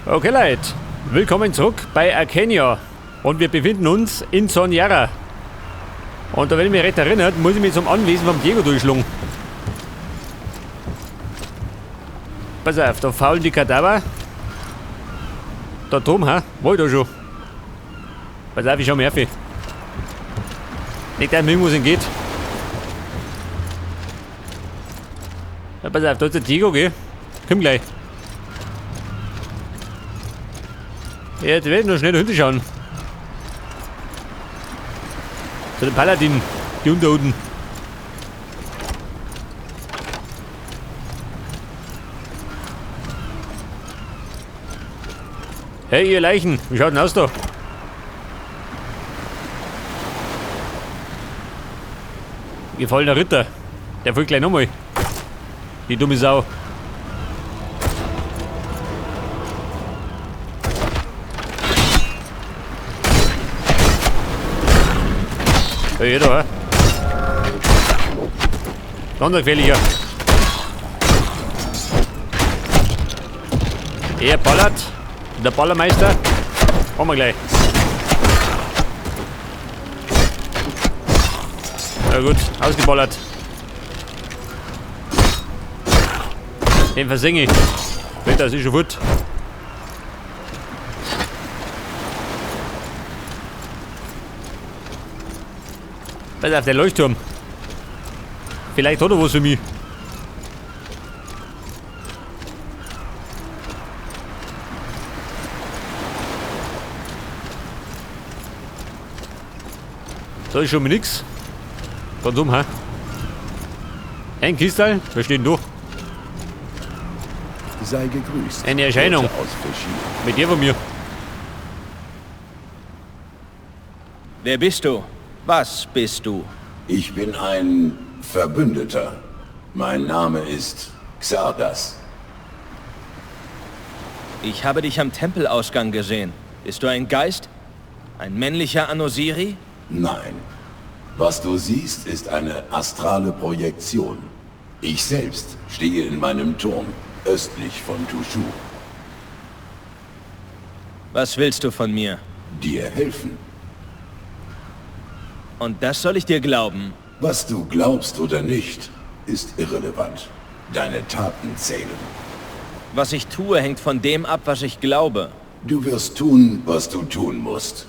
Okay Leute, willkommen zurück bei Arcania und wir befinden uns in Sonjara. Und da, wenn ich mich recht erinnert, muss ich mich zum Anwesen vom Diego durchschlagen. Pass auf, da faulen die Kadaver. Da drum, ha? Wo ich da schon? Pass auf, ich schau mir auf. Nicht, dass mir irgendwas entgeht. Ja, pass auf, da ist der Diego, gell? Komm gleich. Ja, jetzt werde ich noch schnell dahinter schauen. Zu den Paladin, die unter unten. Hey, ihr Leichen, wie schaut denn aus da? Gefallener Ritter. Der folgt gleich nochmal. Die dumme Sau. Hey, da, hä? Ganz gefährlicher. Er ballert. Der Ballermeister. Kommen wir gleich. Na gut, ausgeballert. Den versinge ich. Wetter ist schon gut. Pass auf, der Leuchtturm. Vielleicht hat er was für mich. Da ist schon mal nix. Ganz um, ha? Ein Kistal, wer steht denn da? Sei gegrüßt. Eine Erscheinung. Mit dir von mir. Wer bist du? Was bist du? Ich bin ein Verbündeter. Mein Name ist Xardas. Ich habe dich am Tempelausgang gesehen. Bist du ein Geist? Ein männlicher Anosiri? Nein. Was du siehst, ist eine astrale Projektion. Ich selbst stehe in meinem Turm, östlich von Tushu. Was willst du von mir? Dir helfen. Und das soll ich dir glauben? Was du glaubst oder nicht, ist irrelevant. Deine Taten zählen. Was ich tue, hängt von dem ab, was ich glaube. Du wirst tun, was du tun musst.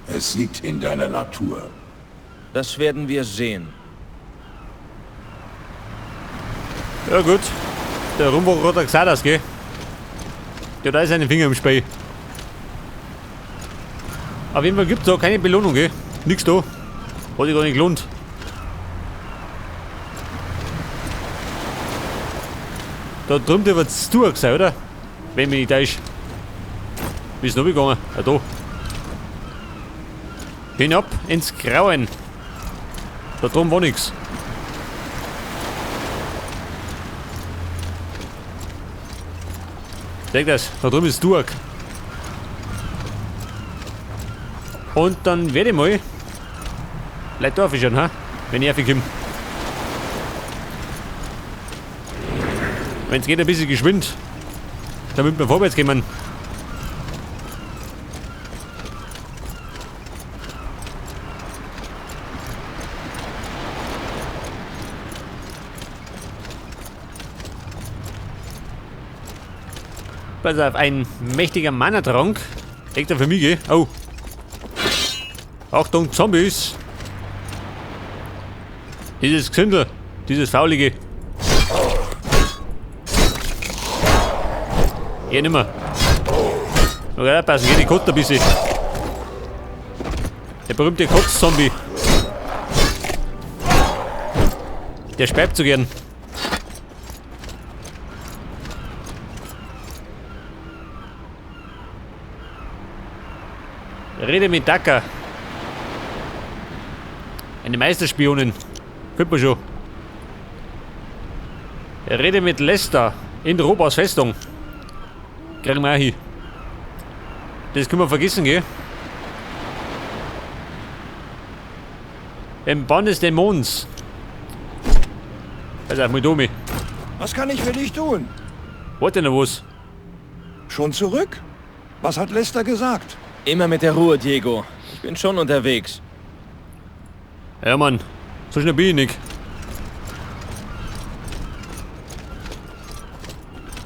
Es liegt in deiner Natur. Das werden wir sehen. Ja gut. Der Rumbo hat gesagt, das, gell? Der hat da seine Finger im Spiel. Auf jeden Fall gibt es da keine Belohnung, gell? Nix da. Hat sich gar nicht gelohnt. Da drüben wird es sein, oder? Wenn mich nicht täuscht. Wie ist es noch gegangen? Ah, da. Hinab ins Grauen. Da drüben war nichts. Seht das? Da drüben ist Durk. Und dann werde ich mal Leute aufschauen, ha? Wenn ich aufkomme. Wenn es geht, ein bisschen geschwind. Damit wir vorwärts kommen. Pass auf, ein mächtiger Mana-Trank. Extra für mich, gell? Oh. Achtung, Zombies. Dieses Gesindel, dieses Faulige. Geh nimmer. Okay, passen, geh die Kotze ein bisschen. Der berühmte Kotz-Zombie. Der speibt so gern. Rede mit Daka. Eine Meisterspionin. Könnte man schon. Rede mit Lester in Robas Festung. Kriegen wir auch hin. Das können wir vergessen, gell? Im Bann des Dämons. Also, Was kann ich für dich tun? Warte noch was. Schon zurück? Was hat Lester gesagt? Immer mit der Ruhe, Diego. Ich bin schon unterwegs. Ja, Mann. So schnell bin ich nicht.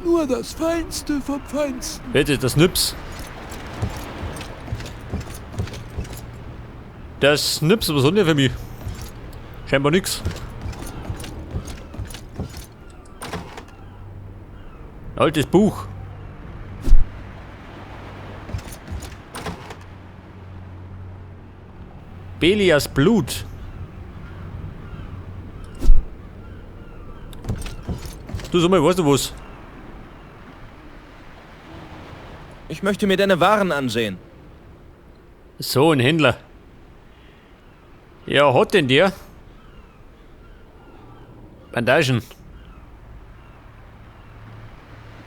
Nur das Feinste vom Feinsten. Bitte, das Nips. Das Nips, was soll der für mich? Scheinbar nix. Altes Buch. Belias Blut. Du sag mal, weißt du was? Ich möchte mir deine Waren ansehen. So, ein Händler. Ja, hat denn der? Bandagen.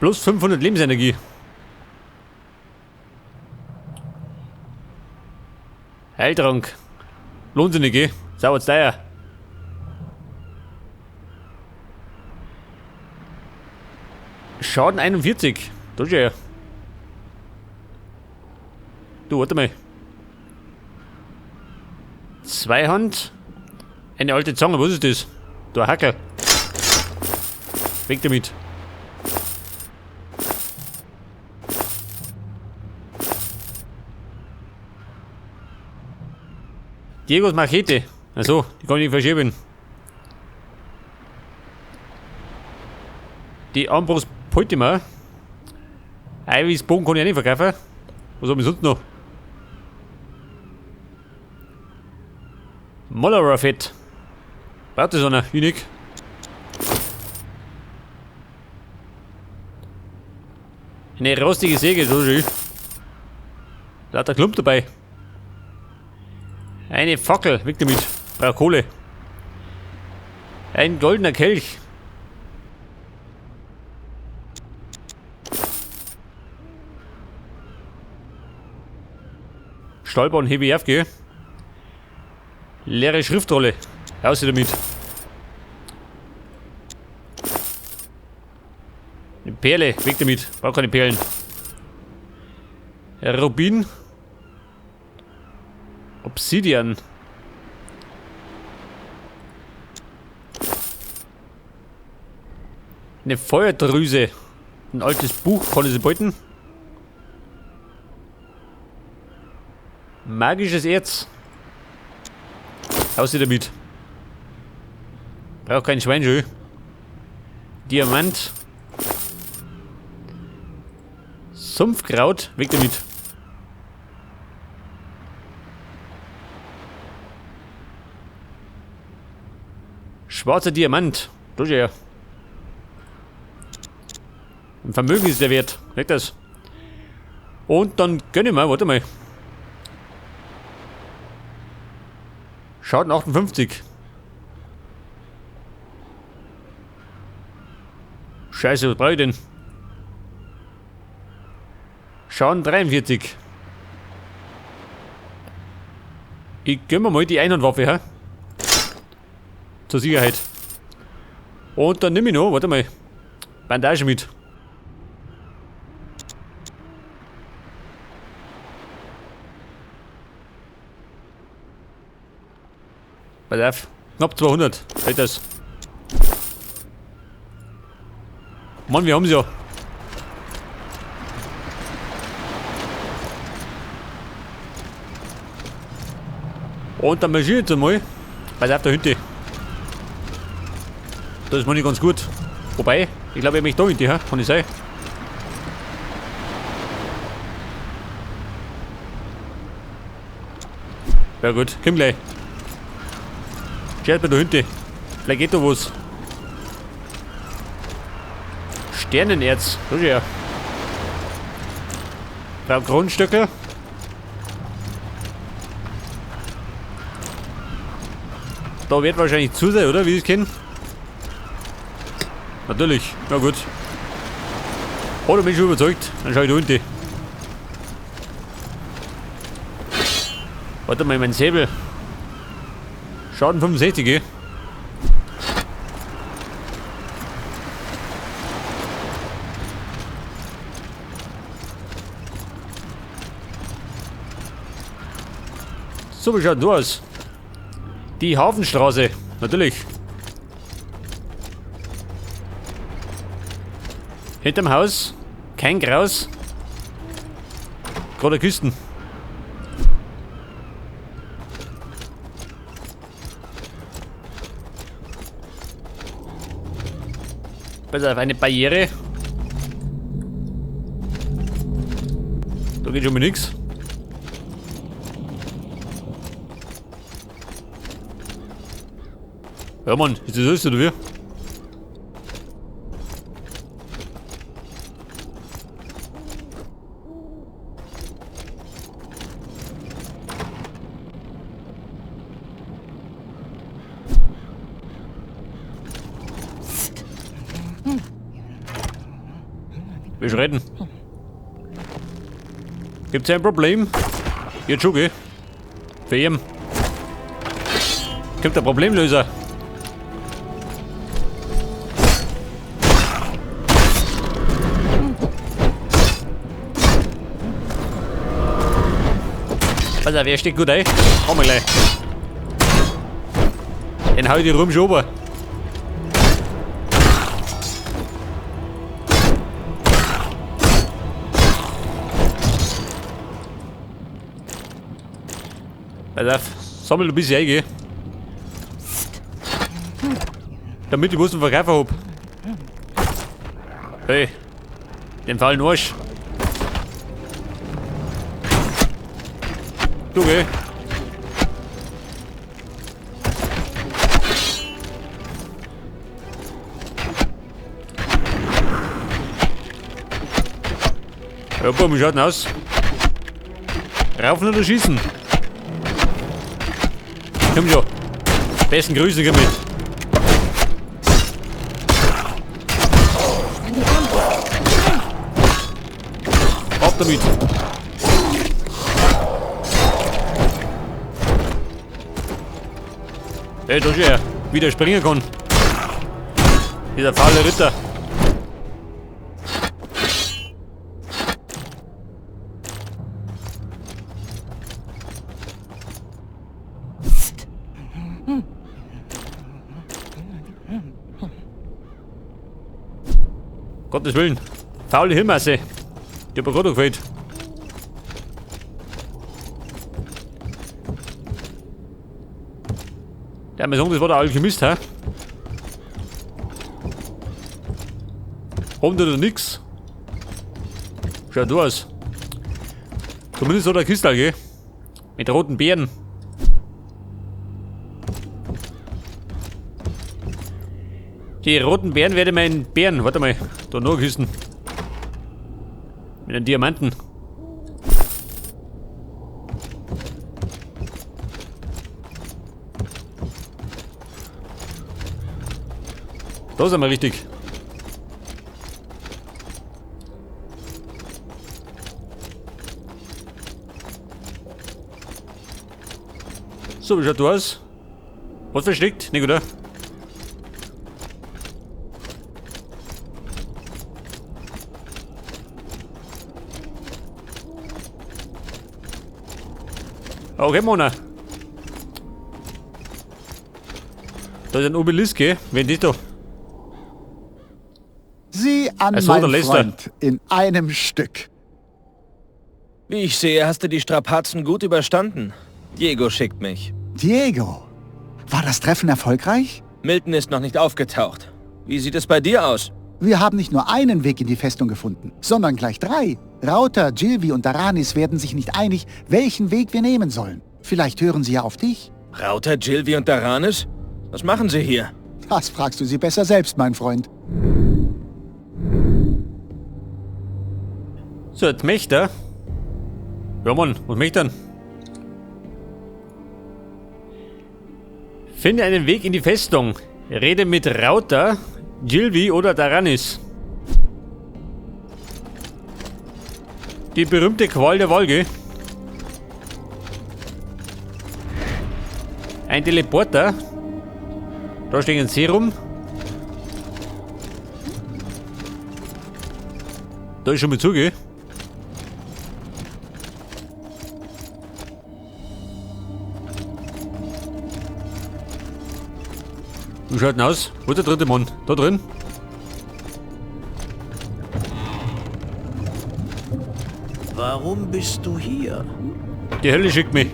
Plus 500 Lebensenergie. Heiltrank. Lohnt sich nicht, gell? Sauert's teuer. Schaden 41. Das ist ja. Du, warte mal. Zweihand. Eine alte Zange, was ist das? Du ein Hackel. Weg damit. Diegos Machete. Achso, die kann ich nicht verschieben. Die Armbrust Poltimer. Eiweißbogen kann ich ja nicht verkaufen. Was haben wir sonst noch? Mollerafett. Braucht das einer? Ich nicht. Eine rostige Säge, so schön. Da hat der Klump dabei. Eine Fackel, weg damit. Braucht Kohle. Ein goldener Kelch. Stolper und hebe ich auf, gell? Leere Schriftrolle. Raus damit. Eine Perle, weg damit. Brauch keine Perlen. Rubin. Obsidian. Eine Feuerdrüse. Ein altes Buch, kann ich sie beuten? Magisches Erz. Raus damit. Braucht kein Schweinschö. Diamant. Sumpfkraut, weg damit. Schwarzer Diamant. Das ist ja. Ein Vermögen ist der Wert. Weg das. Und dann gönn ich mal, warte mal. Schaden 58. Scheiße, was brauche ich denn? Schaden 43. Ich gönn mir mal die Einhandwaffe, ha? Zur Sicherheit. Und dann nehme ich noch, warte mal, Bandage mit. Pass auf, knapp 200, halt das. Mann, wir haben sie ja. Und dann marschieren wir jetzt einmal. Pass auf, da hinten. Das ist mir nicht ganz gut. Wobei, ich glaube, ich mich da hinten, kann ich sein. Ja gut, komm gleich. Schaut mal da hinten. Vielleicht geht da was. Sternenerz, das ist ja. Frau Grundstöckel. Da wird wahrscheinlich zu sein, oder? Wie ich es kenne. Natürlich, na gut. Oh, da bin ich schon überzeugt. Dann schau ich da hinten. Warte mal, mein Säbel. Schaden 65, gell? So, wie schaut du aus? Die Hafenstraße, natürlich. Hinterm Haus, kein Graus. Gerade Kisten. Pass auf, eine Barriere. Da geht schon mal nix. Ja, Mann, ist das alles oder wie? Wir retten. Gibt's ein Problem? Jetzt schon, gell? Für ihn. Kommt der Problemlöser. Pass auf, wer steckt gut ein? Komm mal gleich. Den hau ich dir rum schon ober. Pass auf, sammel ein bisschen ein, gell? Damit ich was zum Verkaufen hab. Hey, den faulen Arsch. Du, geh. Ja, komm, wie schaut denn aus? Raufen oder schießen? Komm schon. Besten Grüße mit. Ab damit. Hey, da ist er, wie der springen kann. Dieser faule Ritter. Gottes Willen. Faule Hirnmasse. Die hat mir gerade gefällt. Der mir sagen, das war der Alchemist, hä? Kommt oder nix? Schaut du aus. Zumindest so der Kistel, gell? Mit roten Beeren. Die roten Beeren werde meinen Bären. Warte mal, da noch Kisten. Mit einem Diamanten. Da sind wir richtig. So, wie schaut du aus? Was versteckt? Nicht, oder? Okay, Mona. Da ist ein Obelisk, gell? Wen ist da? Sieh an, Also, mein Freund, in einem Stück. Wie ich sehe, hast du die Strapazen gut überstanden. Diego schickt mich. Diego, war das Treffen erfolgreich? Milton ist noch nicht aufgetaucht. Wie sieht es bei dir aus? Wir haben nicht nur einen Weg in die Festung gefunden, sondern gleich 3. Rauter, Gilvi und Daranis werden sich nicht einig, welchen Weg wir nehmen sollen. Vielleicht hören sie ja auf dich. Rauter, Gilvi und Daranis? Was machen sie hier? Das fragst du sie besser selbst, mein Freund. So, jetzt Mächter. Ja, Mann, was Mächtern? Finde einen Weg in die Festung. Rede mit Rauter, Gilvi oder Daranis. Die berühmte Qual der Wolke. Ein Teleporter. Da steht ein Serum. Da ist schon mit Zuge. Wie schaut denn aus? Wo ist der dritte Mann? Da drin? Warum bist du hier? Die Hölle schickt mich.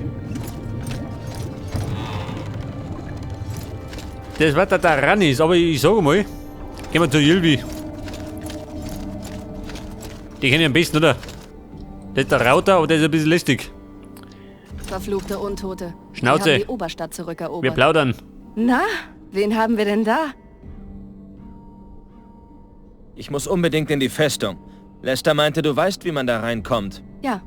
Das war der Taranis, aber ich sage mal, gehen wir zu Ylvi. Die kenne ich am besten, oder? Das ist der Rauter, aber der ist ein bisschen lästig. Verfluchte Untote. Schnauze. Wir haben die Oberstadt zurückerobert. Wir plaudern. Na, wen haben wir denn da? Ich muss unbedingt in die Festung. Lester meinte, du weißt, wie man da reinkommt. Ja,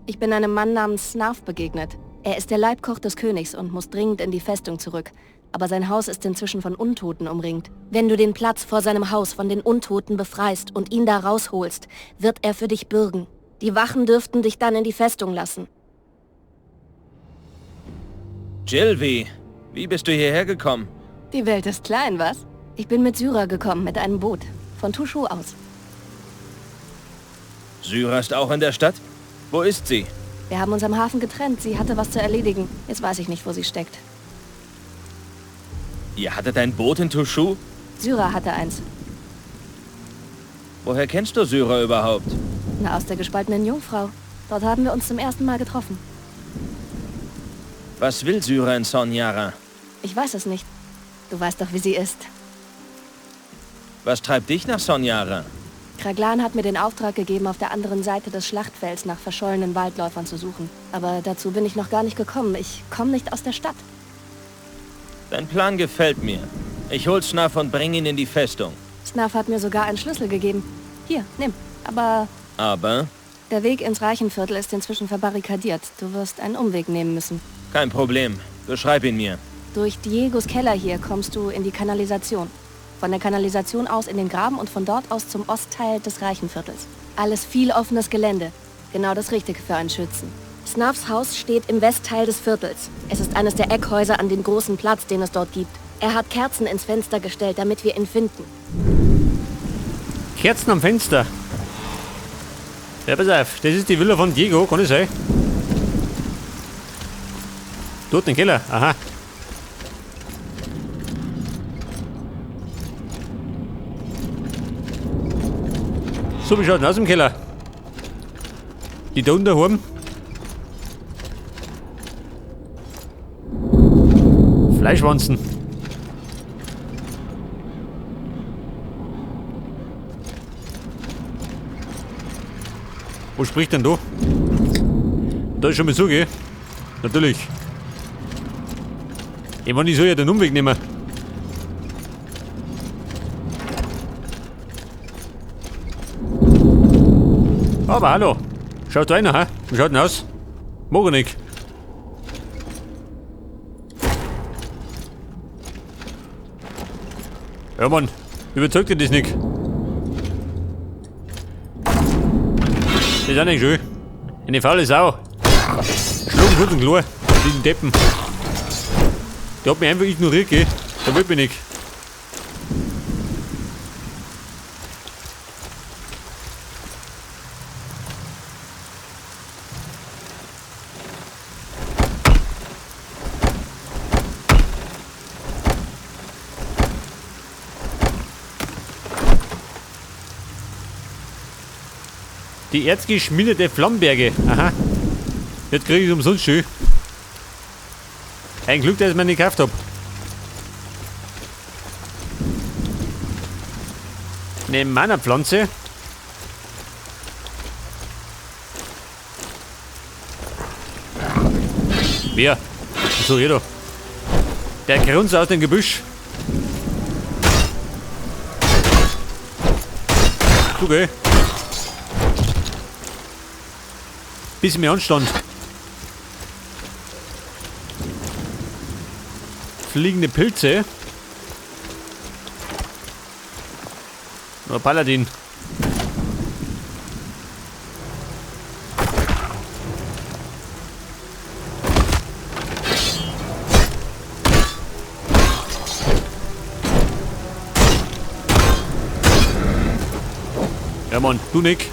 ich bin einem Mann namens Snarf begegnet. Er ist der Leibkoch des Königs und muss dringend in die Festung zurück. Aber sein Haus ist inzwischen von Untoten umringt. Wenn du den Platz vor seinem Haus von den Untoten befreist und ihn da rausholst, wird er für dich bürgen. Die Wachen dürften dich dann in die Festung lassen. Jilvi, wie bist du hierher gekommen? Die Welt ist klein, was? Ich bin mit Syra gekommen, mit einem Boot. Von Tushu aus. Syra ist auch in der Stadt? Wo ist sie? Wir haben uns am Hafen getrennt. Sie hatte was zu erledigen. Jetzt weiß ich nicht, wo sie steckt. Ihr hattet ein Boot in Tushu? Syra hatte eins. Woher kennst du Syra überhaupt? Na, aus der gespaltenen Jungfrau. Dort haben wir uns zum ersten Mal getroffen. Was will Syra in Sonyara? Ich weiß es nicht. Du weißt doch, wie sie ist. Was treibt dich nach Sonyara? Kraglan hat mir den Auftrag gegeben, auf der anderen Seite des Schlachtfelds nach verschollenen Waldläufern zu suchen. Aber dazu bin ich noch gar nicht gekommen. Ich komme nicht aus der Stadt. Dein Plan gefällt mir. Ich hol Snarf und bring ihn in die Festung. Snarf hat mir sogar einen Schlüssel gegeben. Hier, nimm. Aber Aber? der Weg ins Reichenviertel ist inzwischen verbarrikadiert. Du wirst einen Umweg nehmen müssen. Kein Problem. Beschreib ihn mir. Durch Diegos Keller hier kommst du in die Kanalisation. Von der Kanalisation aus in den Graben und von dort aus zum Ostteil des Reichenviertels. Alles viel offenes Gelände. Genau das Richtige für einen Schützen. Snarfs Haus steht im Westteil des Viertels. Es ist eines der Eckhäuser an dem großen Platz, den es dort gibt. Er hat Kerzen ins Fenster gestellt, damit wir ihn finden. Kerzen am Fenster. Ja, pass auf, das ist die Villa von Diego, kann das sein? Dort im Keller, aha. So, wie schaut denn aus im Keller? Die da unten daheim? Fleischwanzen. Wo spricht denn da? Da ist schon mal so, gell? Natürlich. Ich meine, ich soll ja den Umweg nehmen. Aber hallo. Schaut da einer, ha? Wie schaut denn aus? Morenik. Ja, Mann. Überzeugt dir das nicht? Das ist auch nicht schön. Eine faule Sau. Schlucken tut und klar. Diesen Deppen. Der hat mich einfach ignoriert, gell? Der will mich nicht. Die erzgeschmiedete Flammenberge. Aha. Jetzt kriege ich es umsonst schön. Ein Glück, dass ich mir nicht gekauft habe. Eine Mana-Pflanze. Wer? So, jeder. Der Grunz aus dem Gebüsch. Du, gell? Bisschen mehr Anstand. Fliegende Pilze. Nur Paladin. Ja, Mann, du Nick.